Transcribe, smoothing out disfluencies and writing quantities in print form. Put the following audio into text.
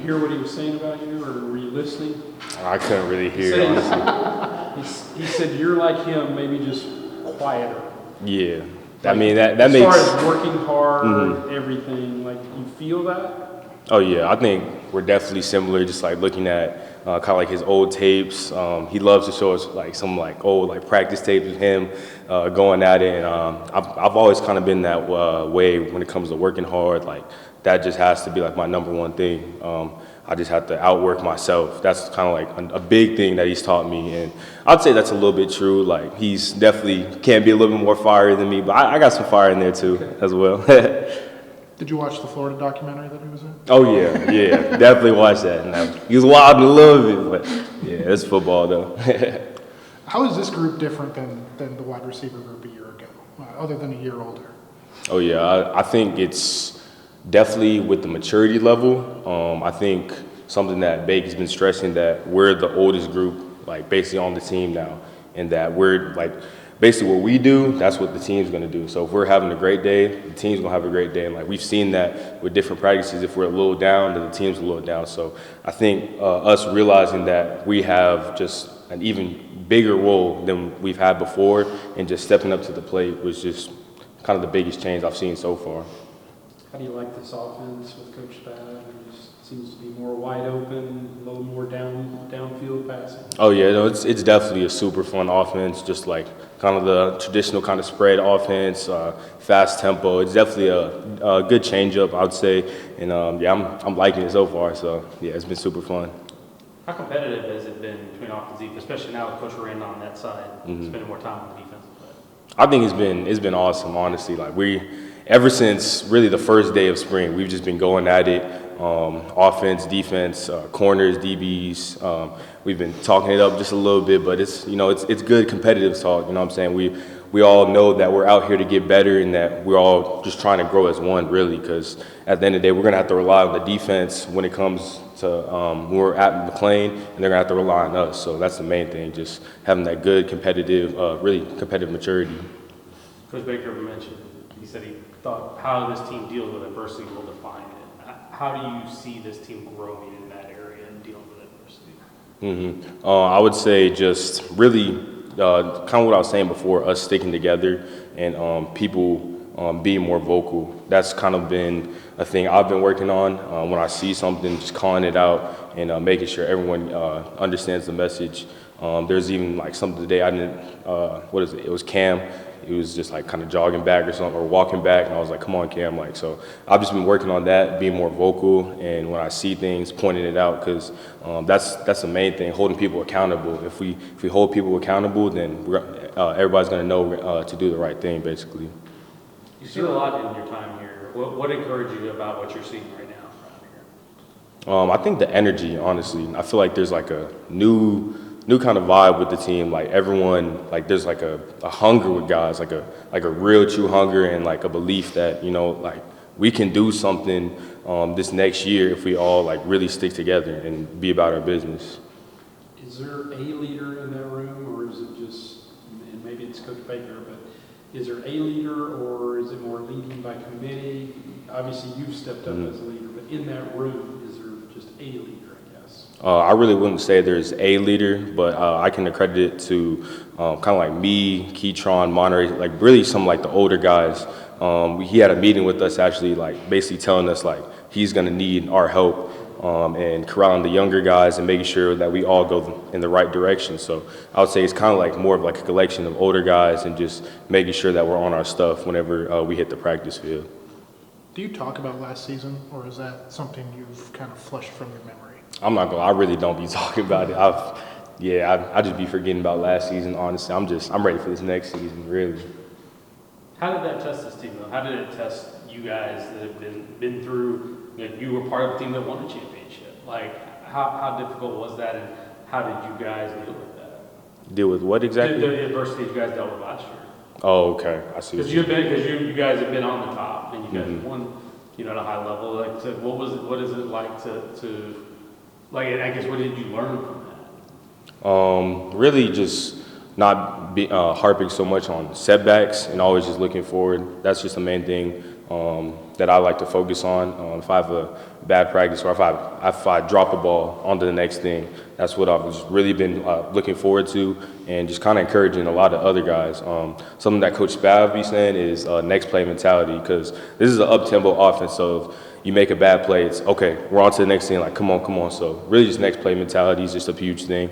hear what he was saying about you, or were you listening? I couldn't really hear, honestly. He said you're like him, maybe just quieter. Yeah. Like, I mean, that as makes... As far as working hard, everything, like, you feel that? Oh, yeah. I think we're definitely similar, just, like, looking at kind of, like, his old tapes. He loves to show us, like, some, like, old, like, practice tapes with him going at it. And I've always kind of been that way when it comes to working hard. Like, that just has to be, like, my number one thing. I just have to outwork myself. That's kind of like a big thing that he's taught me. And I'd say that's a little bit true. Like, he's definitely can be a little bit more fiery than me, but I got some fire in there too as well. Did you watch the Florida documentary that he was in? Oh, yeah. Definitely watched that. And he was wild a little bit, but yeah, it's football though. How is this group different than the wide receiver group a year ago, other than a year older? Oh, yeah. I think it's definitely with the maturity level. I think something that Bake has been stressing, that we're the oldest group, like basically on the team now, and that we're like basically what we do, that's what the team's going to do. So if we're having a great day, the team's going to have a great day. And like we've seen that with different practices, if we're a little down, then the team's a little down. So I think us realizing that we have just an even bigger role than we've had before, and just stepping up to the plate was just kind of the biggest change I've seen so far. How do you like this offense with Coach Spav? It just seems to be more wide open, a little more downfield passing. Oh yeah, no, it's definitely a super fun offense. Just like kind of the traditional kind of spread offense, fast tempo. It's definitely a good changeup, I would say. And yeah, I'm liking it so far. So yeah, it's been super fun. How competitive has it been between offense and defense, especially now with Coach Rand on that side, spending more time on the defensive side? I think it's been awesome, honestly. Like ever since really the first day of spring, we've just been going at it. Offense, defense, corners, DBs. We've been talking it up just a little bit, but it's good competitive talk. You know what I'm saying? We all know that we're out here to get better, and that we're all just trying to grow as one, really. Because at the end of the day, we're gonna have to rely on the defense when it comes to when we're at McLean, and they're gonna have to rely on us. So that's the main thing, just having that good competitive, really competitive maturity. Coach Baker mentioned, he said he thought how this team deals with adversity will define it. How do you see this team growing in that area and dealing with adversity? I would say just really kind of what I was saying before, us sticking together and people being more vocal. That's kind of been a thing I've been working on. When I see something, just calling it out and making sure everyone understands the message. There's even like something today I didn't, it was Cam. He was just like kind of jogging back or something, or walking back, and I was like, come on, Cam. Like, so I've just been working on that, being more vocal, and when I see things, pointing it out, because that's the main thing, holding people accountable. If we hold people accountable, then everybody's going to know to do the right thing, basically. You see a lot in your time here. What encouraged you about what you're seeing right now around here? I think the energy, honestly. I feel like there's like a new kind of vibe with the team. Like everyone, like there's like a hunger with guys, like a real true hunger, and like a belief that, like we can do something this next year if we all like really stick together and be about our business. Is there a leader in that room, or is it just, and maybe it's Coach Baker, but is there a leader, or is it more leading by committee? Obviously you've stepped up as a leader, but in that room, is there just a leader? I really wouldn't say there's a leader, but I can accredit it to kind of like me, Keytron, Monterey, like really some like the older guys. He had a meeting with us actually, like basically telling us like he's going to need our help and corralling the younger guys and making sure that we all go in the right direction. So I would say it's kind of like more of like a collection of older guys and just making sure that we're on our stuff whenever we hit the practice field. Do you talk about last season, or is that something you've kind of flushed from your memory? I'm not gonna. I really don't be talking about it. I just be forgetting about last season. Honestly, I'm ready for this next season. Really. How did that test this team, though? How did it test you guys that have been through? You were part of a team that won a championship. Like, how difficult was that, and how did you guys deal with that? Deal with what exactly? The adversity you guys dealt with last year. Oh, okay. I see. Because you guys have been on the top, and you guys have won, at a high level. Like, so what is it like to like, I guess, what did you learn from that? Really just not harping so much on setbacks and always just looking forward. That's just the main thing. that I like to focus on. If I have a bad practice or if I drop a ball onto the next thing, that's what I've just really been looking forward to and just kind of encouraging a lot of other guys. Something that Coach Spav be saying is next play mentality, because this is an up-tempo offense, so if you make a bad play, it's okay, we're on to the next thing, like come on. So really just next play mentality is just a huge thing.